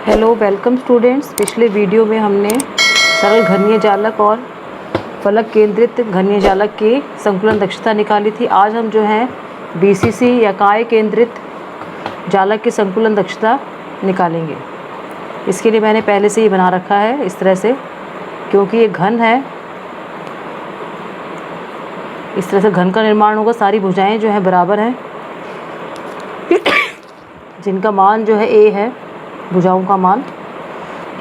Hello welcome students. पिछले video में हमने सरल घनीय जालक और फलक केंद्रित घनीय जालक की संकुलन दक्षता निकाली थी। आज हम जो है बीसीसी या काय केंद्रित जालक की संकुलन दक्षता निकालेंगे। इसके लिए मैंने पहले से ही बना रखा है इस तरह से, क्योंकि ये घन है। इस तरह से घन का निर्माण होगा। सारी भुजाएं जो है बराबर हैं, जिनका मान जो है ए है, भुजाओं का मान।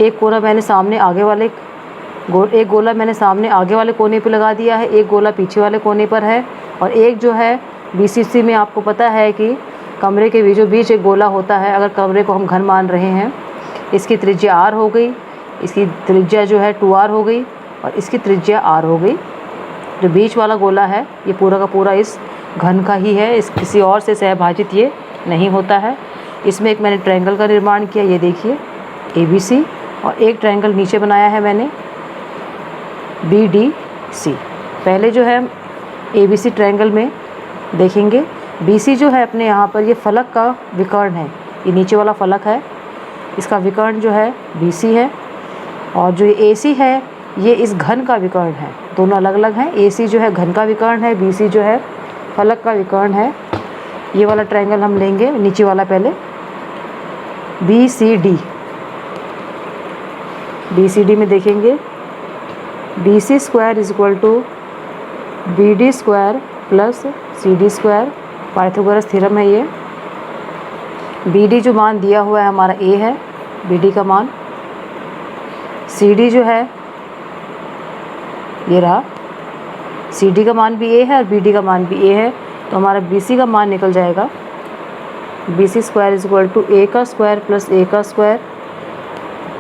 एक गोला मैंने सामने आगे वाले एक गोला मैंने सामने आगे वाले कोने पे लगा दिया है, एक गोला पीछे वाले कोने पर है, और एक जो है बीसीसी में आपको पता है कि कमरे के बीचों बीच एक गोला होता है। अगर कमरे को हम घन मान रहे हैं, इसकी त्रिज्या r हो गई, इसकी त्रिज्या जो है 2r हो गई, और इसकी त्रिज्या r हो गई। जो बीच वाला गोला है ये पूरा का पूरा इस घन का ही है, इस किसी और से सहभाजित ये नहीं होता है। इसमें एक मैंने ट्रायंगल का निर्माण किया, ये देखिए ABC, और एक ट्रायंगल नीचे बनाया है मैंने BDC। पहले जो है ABC ट्रायंगल में देखेंगे, BC जो है अपने यहाँ पर ये फलक का विकर्ण है। ये नीचे वाला फलक है, इसका विकर्ण जो है BC है, और जो ये AC है ये इस घन का विकर्ण है। दोनों अलग अलग हैं। AC जो है घन का विकर्ण है, BC जो है फलक का विकर्ण है। ये वाला ट्रायंगल हम लेंगे, नीचे वाला पहले BCD में देखेंगे BC square is equal to BD square plus CD square. Pythagoras theorem है ये। BD जो मान दिया हुआ है हमारा A है, BD का मान। CD जो है ये रहा, CD का मान भी A है और BD का मान भी A है, तो हमारा BC का मान निकल जाएगा BC square is equal to A का स्क्वायर प्लस A का स्क्वायर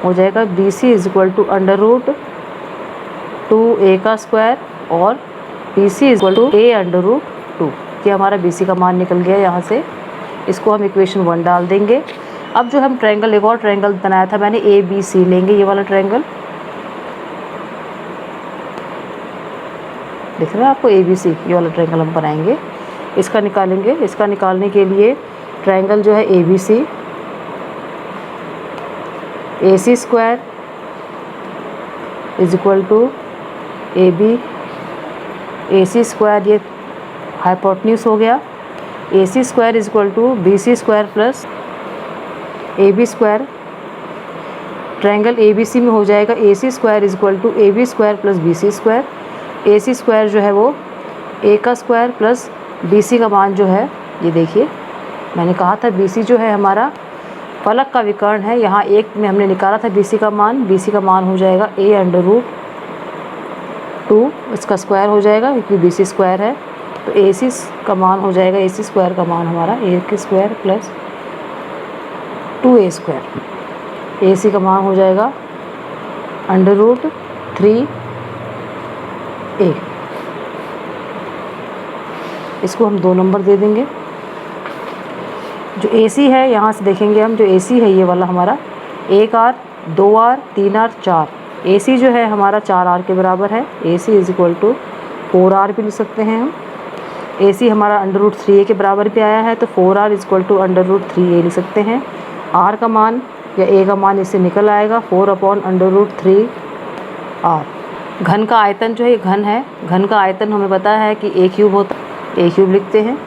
हो जाएगा। BC is equal to under root 2A का स्क्वायर और BC is equal to A under root 2। ये हमारा BC का मान निकल गया यहाँ से। इसको हम इक्वेशन 1 डाल देंगे। अब जो हम ट्रायंगल, एक और ट्रायंगल बनाया था मैंने ABC लेंगे, ये वाला ट्रायंगल दिख रहा है आपको, ABC ये वाला ट्रायंगल हम बनाएंगे। इसका निकालेंगे। इसका निकालने के लिए ट्रायंगल जो है ABC, AC square is equal to AB, AC square ये हाइपोटेन्यूज हो गया। AC square is equal to BC square plus AB square. Triangle ABC में हो जाएगा AC square is equal to AB square plus BC square. AC square जो है वो A का स्क्वायर प्लस BC का मान जो है, ये देखिए मैंने कहा था BC जो है हमारा फलक का विकर्ण है। यहाँ एक में हमने निकाला था BC का मान। BC का मान हो जाएगा A अंडर रूट 2, इसका स्क्वायर हो जाएगा क्योंकि BC स्क्वायर है। तो AC का मान हो जाएगा, AC स्क्वायर का मान हमारा A के square plus 2A square. AC का मान हो जाएगा अंडर रूट 3A। इसको हम 2 नंबर दे देंगे। जो AC है यहाँ से देखेंगे हम, जो AC है ये वाला हमारा 1R 2R 3R 4। AC जो है हमारा 4R के बराबर है। AC is equal to 4R भी लिख सकते हैं हम। AC हमारा अंडर रूट 3A के बराबर भी आया है, तो 4R is equal to under root 3A लिख सकते हैं। R का मान या A का मान इससे निकल आएगा 4 अपॉन अंडर रूट 3R। घन का आयतन जो है, घन है, घन का आयतन हमें पता है कि A क्यूब होता है। A क्यूब लिखते हैं।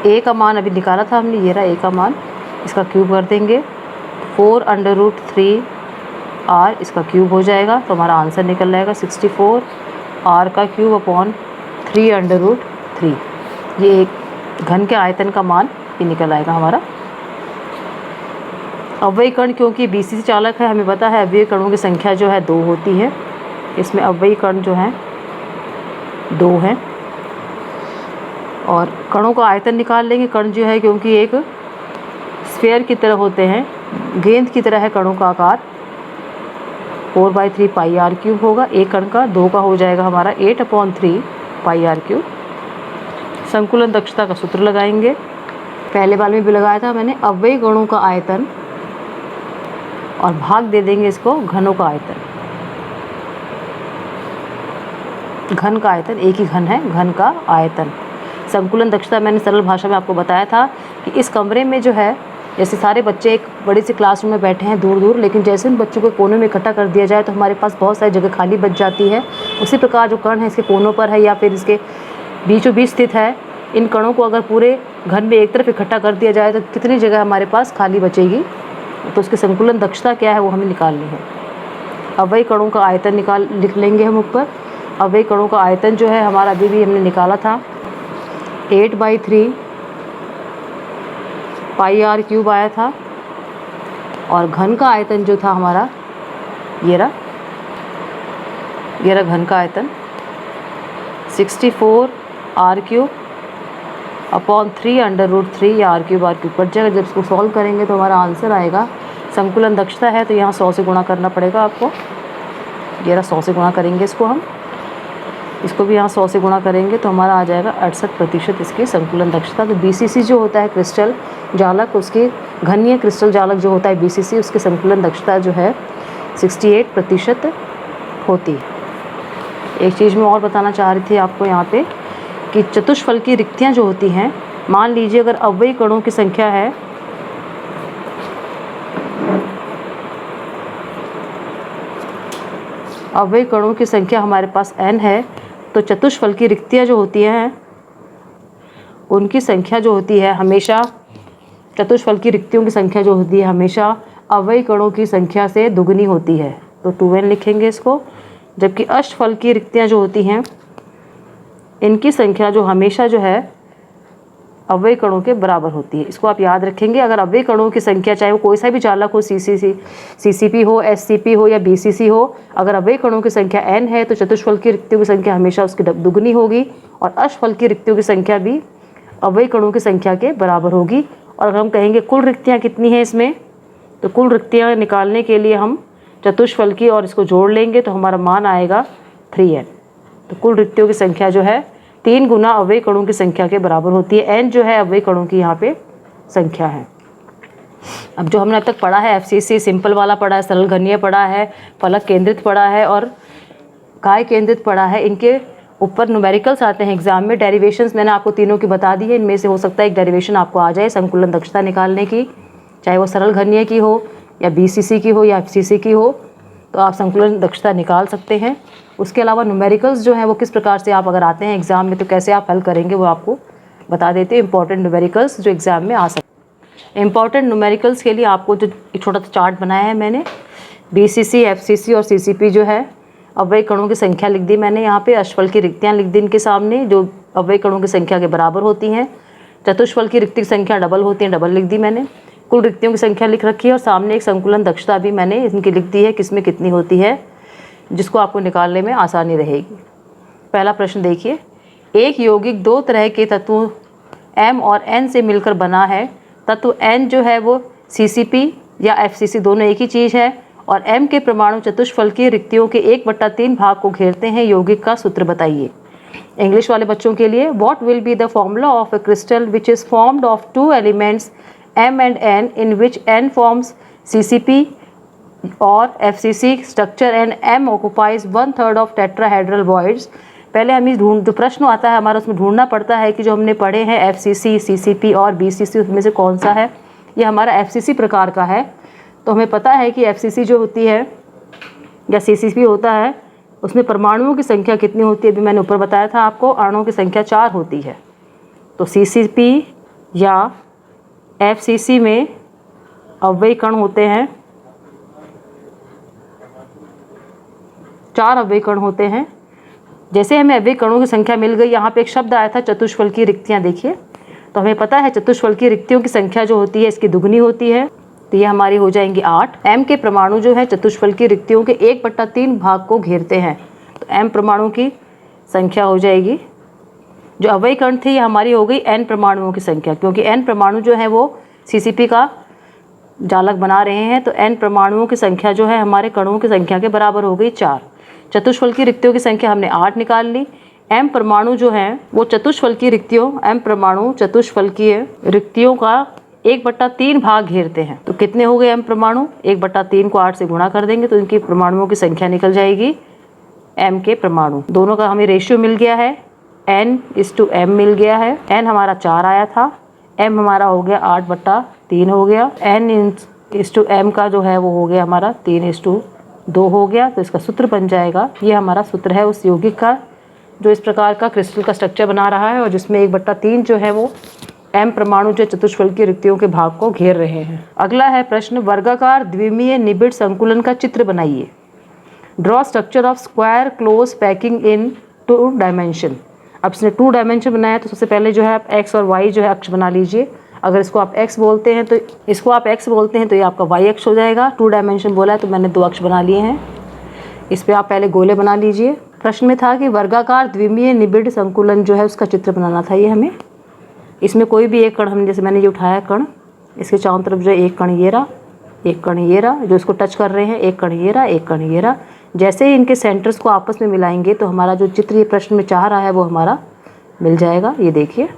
A का मान अभी निकाला था हमने, ये रहा A का मान। इसका क्यूब कर देंगे 4 अंडर रूट 3R, इसका क्यूब हो जाएगा, तो हमारा आंसर निकल जाएगा 64 R का क्यूब अपॉन 3 अंडर रूट 3। ये एक घन के आयतन का मान ये निकल आएगा हमारा। अवयवी कण, क्योंकि BC चालक है, हमें पता है अवयवी कणों की संख्या जो है 2 होती है। इसमें अवयवी कण जो हैं 2 हैं, और कणों का आयतन निकाल लेंगे। कण जो है क्योंकि एक स्फीयर की तरह होते हैं, गेंद की तरह है कणों का आकार, 4/3 पाई R क्यूब होगा। एक कण का 2 का हो जाएगा हमारा 8/3 पाई R क्यूब। संकुलन दक्षता का सूत्र लगाएंगे। पहले बार में भी लगाया था मैंने, अवयवी कणों का आयतन और भाग दे देंगे इसको घनों का आयतन। घन का आयतन, एक ही घन है, घन का आयतन। संकुलन दक्षता मैंने सरल भाषा में आपको बताया था कि इस कमरे में जो है जैसे सारे बच्चे एक बड़ी सी क्लासरूम में बैठे हैं दूर दूर, लेकिन जैसे उन बच्चों को कोनों में इकट्ठा कर दिया जाए तो हमारे पास बहुत सारी जगह खाली बच जाती है। उसी प्रकार जो कण है इसके कोनों पर है या फिर इसके बीचों बीच स्थित है, इन कणों को अगर पूरे घन में एक तरफ इकट्ठा कर दिया जाए तो कितनी जगह हमारे पास खाली बचेगी। तो उसकी संकुलन दक्षता क्या है वो हमें निकालनी है। अवयव कणों का आयतन लिख लेंगे हम ऊपर। अवयव कणों का आयतन जो है हमारा अभी भी हमने निकाला था 8/3 πr³ आया था, और घन का आयतन जो था हमारा ये रहा घन का आयतन 64r³ अपॉन 3√3 या r³ पर जगह। जब इसको सॉल्व करेंगे तो हमारा आंसर आएगा, संकुलन दक्षता है तो यहाँ 100 से गुणा करना पड़ेगा आपको। ये रहा 100 से गुणा करेंगे इसको हम, इसको भी यहाँ 100 से गुणा करेंगे तो हमारा आ जाएगा 68% इसकी संकुलन दक्षता। तो BCC जो होता है क्रिस्टल जालक, उसकी घनीय क्रिस्टल जालक जो होता है BCC, उसकी संकुलन दक्षता जो है 68% होती है। एक चीज़ मैं और बताना चाह रही थी आपको यहाँ पे कि चतुष्फल की रिक्तियाँ जो होती हैं, मान लीजिए अगर अवयव कणों की संख्या है अवयव कणों की संख्या हमारे पास n है, तो चतुष्फल की रिक्तियाँ जो होती हैं उनकी संख्या जो होती है हमेशा, चतुष्फल की रिक्तियों की संख्या जो होती है हमेशा अवयव कणों की संख्या से दुगनी होती है, तो 2n लिखेंगे इसको। जबकि अष्टफल की रिक्तियाँ जो होती हैं इनकी संख्या जो हमेशा जो है अवयव कणों के बराबर होती है। इसको आप याद रखेंगे। अगर अवयव कणों की संख्या चाहे वो कोई सा भी चालक हो, CCP हो, SCP हो या BCC हो, अगर अवयव कणों की संख्या n है तो चतुष्फल की रिक्तियों की संख्या हमेशा उसकी दुगनी होगी, और अष्टफल की रिक्तियों की संख्या भी अवयव कणों की संख्या के बराबर होगी। और अगर हम कहेंगे कुल रिक्तियाँ कितनी हैं इसमें, तो कुल रिक्तियाँ निकालने के लिए हम चतुष्फल की और इसको जोड़ लेंगे तो हमारा मान आएगा 3n। तो कुल रिक्तियों की संख्या जो है 3 गुना अवयव कणों की संख्या के बराबर होती है। n जो है अवयव कणों की यहाँ पे संख्या है। अब जो हमने अब तक पढ़ा है FCC सिंपल वाला पढ़ा है, सरल घनीय पढ़ा है, फलक केंद्रित पढ़ा है और काय केंद्रित पढ़ा है, इनके ऊपर न्यूमेरिकल्स आते हैं एग्जाम में। डेरिवेशंस मैंने आपको तीनों की बता दी है, इनमें से हो सकता है एक डेरिवेशन आपको आ जाए संकुलन दक्षता निकालने की, चाहे वो सरल घनीय की हो या BCC की हो या FCC की हो, तो आप संकुलन दक्षता निकाल सकते हैं। उसके अलावा न्यूमेरिकल्स जो हैं वो किस प्रकार से आप अगर आते हैं एग्ज़ाम में तो कैसे आप हल करेंगे वो आपको बता देते हैं। इंपॉर्टेंट न्यूमेरिकल्स जो एग्ज़ाम में आ सकते हैं, इंपॉर्टेंट न्यूमेरिकल्स के लिए आपको जो एक छोटा सा चार्ट बनाया है मैंने, BCC, FCC और CCP जो है अवयव कणों की संख्या लिख दी मैंने यहाँ पे, अष्टफल की रिक्तियाँ लिख दी इनके सामने जो अवयव कणों की संख्या के बराबर होती हैं, चतुष्फल की रिक्ति संख्या डबल होती है, डबल लिख दी मैंने, कुल रिक्तियों की संख्या लिख रखी है, और सामने एक संकुलन दक्षता भी मैंने इनकी लिख दी है किसमें कितनी होती है, जिसको आपको निकालने में आसानी रहेगी। पहला प्रश्न देखिए, एक यौगिक दो तरह के तत्वों M और N से मिलकर बना है। तत्व N जो है वो CCP या FCC दोनों एक ही चीज़ है, और M के परमाणु चतुष्फल की रिक्तियों के 1/3 भाग को घेरते हैं। यौगिक का सूत्र बताइए। इंग्लिश वाले बच्चों के लिए, what will be the formula of a crystal which is formed of 2 elements M and N in which N forms CCP or FCC structure and M occupies 1/3 of tetrahedral voids। पहले हम इस जो प्रश्न आता है हमारा उसमें ढूंढना पड़ता है कि जो हमने पढ़े हैं FCC, CCP और BCC उसमें से कौन सा है। ये हमारा FCC प्रकार का है, तो हमें पता है कि FCC जो होती है या CCP होता है उसमें परमाणुओं की संख्या कितनी होती है, अभी मैंने ऊपर बताया था आपको, अणुओं की संख्या 4 होती है। तो CCP या FCC में अवयव कण होते हैं 4 अवयव कण होते हैं। जैसे हमें अवयव कणों की संख्या मिल गई, यहाँ पे एक शब्द आया था चतुष्फल की रिक्तियाँ, देखिए तो हमें पता है चतुष्फल की रिक्तियों की संख्या जो होती है इसकी दुगनी होती है, तो ये हमारी हो जाएंगी 8। M के परमाणु जो है चतुष्फल की रिक्तियों के 1/3 भाग को घेरते हैं, तो M परमाणु की संख्या हो जाएगी। जो अवयव कण थी ये हमारी हो गई N परमाणुओं की संख्या, क्योंकि N परमाणु जो है वो CCP का जालक बना रहे हैं, तो N परमाणुओं की संख्या जो है हमारे कणों की संख्या के बराबर हो गई 4। चतुष्फल की रिक्तियों की संख्या हमने 8 निकाल ली। M परमाणु जो हैं वो चतुष्फल की रिक्तियों, M परमाणु चतुष्फल की रिक्तियों का 1/3 भाग घेरते हैं, तो कितने हो गए M परमाणु, 1/3 को 8 से गुणा कर देंगे तो इनकी परमाणुओं की संख्या निकल जाएगी। M के परमाणु दोनों का हमें रेशियो मिल गया है, N/M मिल गया है। N हमारा 4 आया था, M हमारा हो गया 8/3। 3 हो गया। n/m का जो है वो हो गया हमारा 3:2 हो गया। तो इसका सूत्र बन जाएगा, ये हमारा सूत्र है उस यौगिक का जो इस प्रकार का क्रिस्टल का स्ट्रक्चर बना रहा है और जिसमें 1/3 जो है वो m परमाणु जो चतुष्फलकीय रिक्तियों के भाग को घेर रहे हैं। अगला है प्रश्न, वर्गाकार द्विमीय निबिड़ संकुलन का चित्र बनाइए। Draw structure of square close packing in 2 dimension. अब इसने 2 डायमेंशन बनाया तो सबसे पहले जो है आप x और y जो है अक्ष बना लीजिए। अगर इसको आप x बोलते हैं तो ये आपका y अक्ष हो जाएगा। 2 डायमेंशन बोला है तो मैंने 2 अक्ष बना लिए हैं। इस पे आप पहले गोले बना लीजिए। प्रश्न में था कि वर्गाकार द्विमीय निबिड़ संकुलन जो है उसका चित्र बनाना था ये हमें। इसमें कोई भी एक कण, हम जैसे मैंने ये उठाया कण, इसके चारों तरफ जो है एक कण ये रहा, एक कण ये रहा, जो इसको टच कर रहे हैं, एक कण ये रहा, एक कण ये रहा। जैसे ही इनके सेंटर्स को आपस में मिलाएंगे तो हमारा जो चित्र ये प्रश्न में चाह रहा है वो हमारा मिल जाएगा। ये देखिए,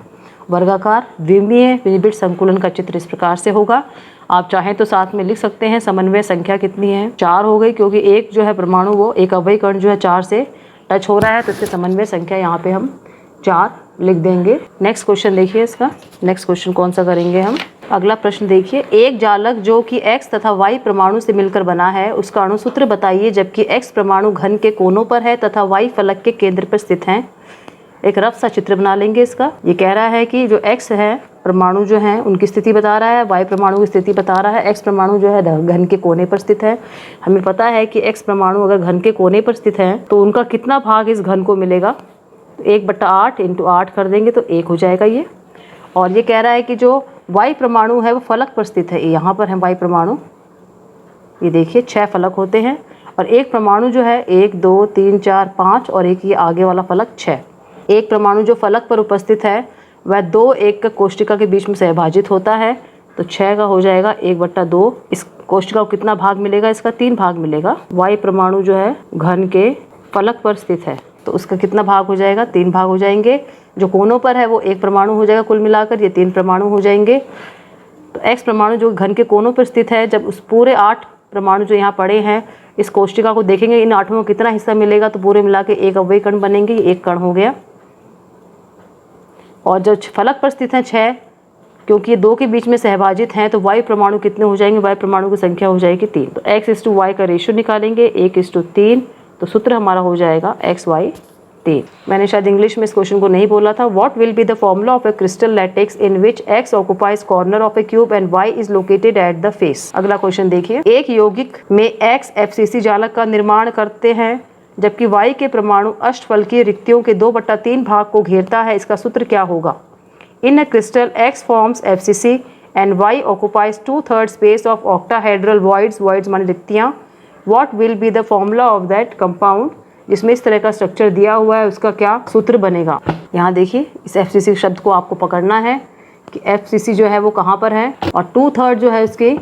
वर्गाकार द्विमीय निबिड़ संकुलन का चित्र इस प्रकार से होगा। आप चाहें तो साथ में लिख सकते हैं समन्वय संख्या कितनी है, 4 हो गई, क्योंकि एक जो है परमाणु वो एक अवयवी कण जो है 4 से टच हो रहा है तो इसके समन्वय संख्या यहाँ पे हम 4 लिख देंगे। नेक्स्ट क्वेश्चन देखिए इसका, नेक्स्ट क्वेश्चन कौन सा करेंगे हम। अगला प्रश्न देखिए, एक जालक जो कि x तथा y परमाणु से मिलकर बना है उसका अणुसूत्र बताइए जबकि x परमाणु घन के कोनों पर है तथा y फलक के केंद्र पर स्थित है। एक रफ सा चित्र बना लेंगे इसका। ये कह रहा है कि जो x है परमाणु जो है उनकी स्थिति बता रहा है, y परमाणु की स्थिति बता रहा है, x परमाणु जो है घन के कोने पर स्थित है। हमें पता है कि x परमाणु अगर घन के कोने पर स्थित है तो उनका कितना भाग इस घन को मिलेगा, 1/8 × 8 कर देंगे तो 1 हो जाएगा ये। और ये कह रहा है कि जो y परमाणु है वो फलक पर स्थित है, यहाँ पर है y परमाणु, ये देखिए 6 फलक होते हैं और एक परमाणु जो है 1 2 3 4 5 और एक ये आगे वाला फलक 6। एक परमाणु जो फलक पर उपस्थित है वह 2 1 कोष्टिका के बीच में सहभाजित होता है तो 6 का हो जाएगा 1/2। इस कोष्टिका को कितना भाग मिलेगा, इसका 3 भाग मिलेगा। y परमाणु जो है घन के फलक पर स्थित है तो उसका कितना भाग हो जाएगा, 3 भाग हो जाएंगे। जो कोनों पर है वो 1 परमाणु हो जाएगा, कुल मिलाकर ये 3 परमाणु हो जाएंगे। तो x परमाणु जो घन के कोनों पर स्थित है, जब उस पूरे 8 परमाणु जो यहाँ पड़े हैं इस कोष्टिका को देखेंगे, इन 8 में कितना हिस्सा मिलेगा तो पूरे मिला के एक अवयवी कण बनेंगे, ये एक कण हो गया। और जो फलक पर स्थित है 6, क्योंकि ये 2 के बीच में सहभाजित हैं तो y परमाणु कितने हो जाएंगे, y परमाणु की संख्या हो जाएगी 3। तो x/y का रेशियो निकालेंगे 1:3, तो सूत्र हमारा हो जाएगा xy3। मैंने शायद इंग्लिश में इस क्वेश्चन को नहीं बोला था। What will be the formula of A crystal latex in which x occupies corner of A cube and y is located at the face. अगला क्वेश्चन देखिए, एक यौगिक में x FCC जालक का निर्माण करते हैं जबकि y के परमाणु अष्टफलकीय रिक्तियों के 2/3 भाग को घेरता है, इसका सूत्र क्या होगा। In a crystal x forms FCC and y occupies 2/3 space of octahedral voids माने रिक्तियाँ। What will be the formula of that compound. जिसमें इस तरह का स्ट्रक्चर दिया हुआ है उसका क्या सूत्र बनेगा। यहाँ देखिए, इस FCC शब्द को आपको पकड़ना है कि FCC जो है वो कहाँ पर है और 2/3 जो है उसकी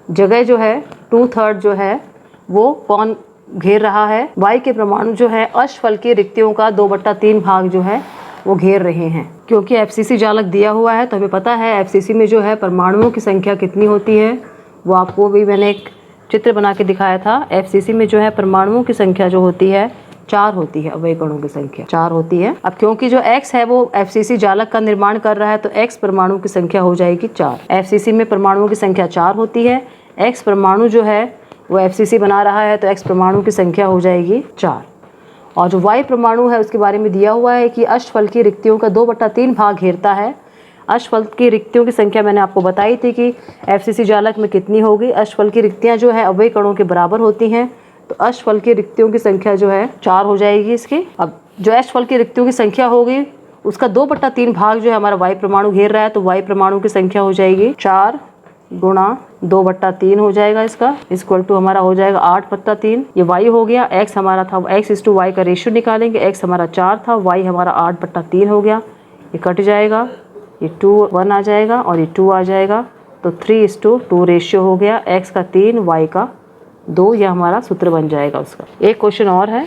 जगह जो है 2/3 जो है वो कौन घेर रहा है। y के परमाणु जो है अष्टफलकीय रिक्तियों का 2/3 भाग जो है वो घेर रहे हैं। क्योंकि FCC जालक दिया हुआ है तो हमें पता है FCC में जो है परमाणुओं की संख्या कितनी होती है, वो आपको भी मैंने एक चित्र बना के दिखाया था। FCC में जो है परमाणुओं की संख्या जो होती है 4 होती है, अवयवी कणों की संख्या 4 होती है। अब क्योंकि जो x है वो FCC जालक का निर्माण कर रहा है तो x परमाणु की संख्या हो जाएगी 4। FCC में परमाणुओं की संख्या 4 होती है, x परमाणु जो है वो FCC बना रहा है तो x परमाणु की संख्या हो जाएगी 4। और जो y परमाणु है उसके बारे में दिया हुआ है कि अष्टफलकीय रिक्तियों का 2/3 भाग घेरता है। अष्टफलकीय रिक्तियों की संख्या मैंने आपको बताई थी कि FCC जालक में कितनी होगी। अष्टफलकीय रिक्तियाँ जो है अवयवी कणों के बराबर होती हैं तो अष्टफलकीय रिक्तियों की संख्या जो है 4 हो जाएगी इसकी। अब जो अष्टफलकीय रिक्तियों की संख्या होगी उसका 2/3 भाग जो है हमारा y परमाणु घेर रहा है तो y परमाणु की संख्या हो जाएगी 4 × 2/3 हो जाएगा इसका, इक्वल टू हमारा हो जाएगा 8/3। ये y हो गया, x हमारा था x/y का रेशियो निकालेंगे, x हमारा 4 था, y हमारा 8/3 हो गया। ये कट जाएगा, ये 2 1 आ जाएगा और ये 2 आ जाएगा तो 3:2 रेशियो हो गया, x का 3 y का 2, यह हमारा सूत्र बन जाएगा उसका। एक क्वेश्चन और है,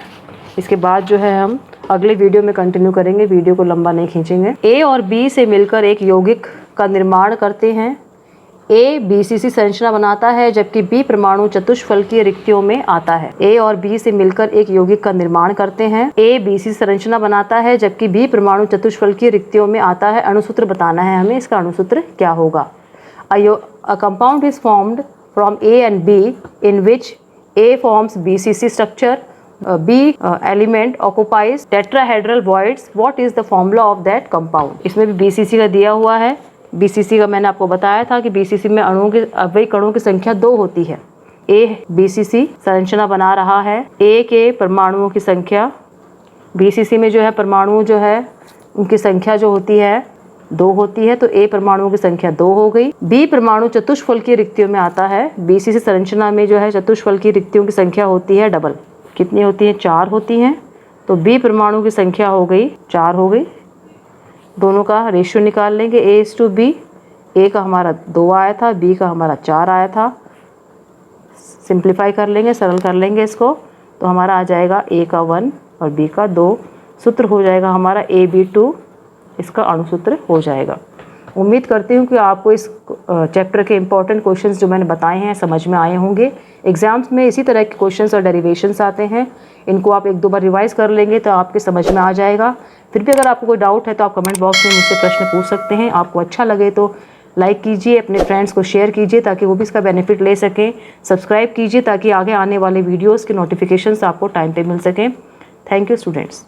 इसके बाद जो है हम अगले वीडियो में कंटिन्यू करेंगे, वीडियो को लंबा नहीं खींचेंगे। A और B से मिलकर एक यौगिक का निर्माण करते हैं। A BCC संरचना बनाता है जबकि B परमाणु चतुष्फलकीय रिक्तियों में आता है। A और B से मिलकर एक यौगिक का निर्माण करते हैं। A BCC संरचना बनाता है जबकि B परमाणु चतुष्फलकीय रिक्तियों में आता है। अणुसूत्र बताना है हमें, इसका अणुसूत्र क्या होगा। A compound is formed from A and B in which A forms BCC structure, B element occupies tetrahedral voids. What is the formula of that compound? इसमें भी BCC का दिया हुआ है। BCC का मैंने आपको बताया था कि BCC में अणुओं की अवयवी कणों की संख्या 2 होती है। A BCC संरचना बना रहा है। A के परमाणुओं की संख्या, BCC में जो है परमाणु जो है उनकी संख्या जो होती है 2 होती है, तो A परमाणुओं की संख्या 2 हो गई। B परमाणु चतुष्फलकीय रिक्तियों में आता है। BCC संरचना में जो है चतुष्फलकीय रिक्तियों की संख्या होती है डबल। कितनी होती है? 4 होती हैं। तो B परमाणु की संख्या हो गई 4 हो गई। दोनों का रेशियो निकाल लेंगे A/B। A का हमारा 2 आया था, B का हमारा 4 आया था। सिंप्लीफाई कर लेंगे, सरल कर लेंगे इसको, तो हमारा आ जाएगा A का 1 और B का 2। सूत्र हो जाएगा हमारा AB2, इसका अणुसूत्र हो जाएगा। उम्मीद करती हूँ कि आपको इस चैप्टर के इंपॉर्टेंट क्वेश्चंस जो मैंने बताए हैं समझ में आए होंगे। एग्जाम्स में इसी तरह के क्वेश्चंस और डेरिवेशंस आते हैं, इनको आप 1-2 बार रिवाइज कर लेंगे तो आपके समझ में आ जाएगा। फिर भी अगर आपको कोई डाउट है तो आप कमेंट बॉक्स में मुझसे प्रश्न पूछ सकते हैं। आपको अच्छा लगे तो लाइक कीजिए, अपने फ्रेंड्स को शेयर कीजिए ताकि वो भी इसका बेनिफिट ले सकें। सब्सक्राइब कीजिए ताकि आगे आने वाले वीडियोज़ के नोटिफिकेशंस आपको टाइम पर मिल सकें। Thank you students.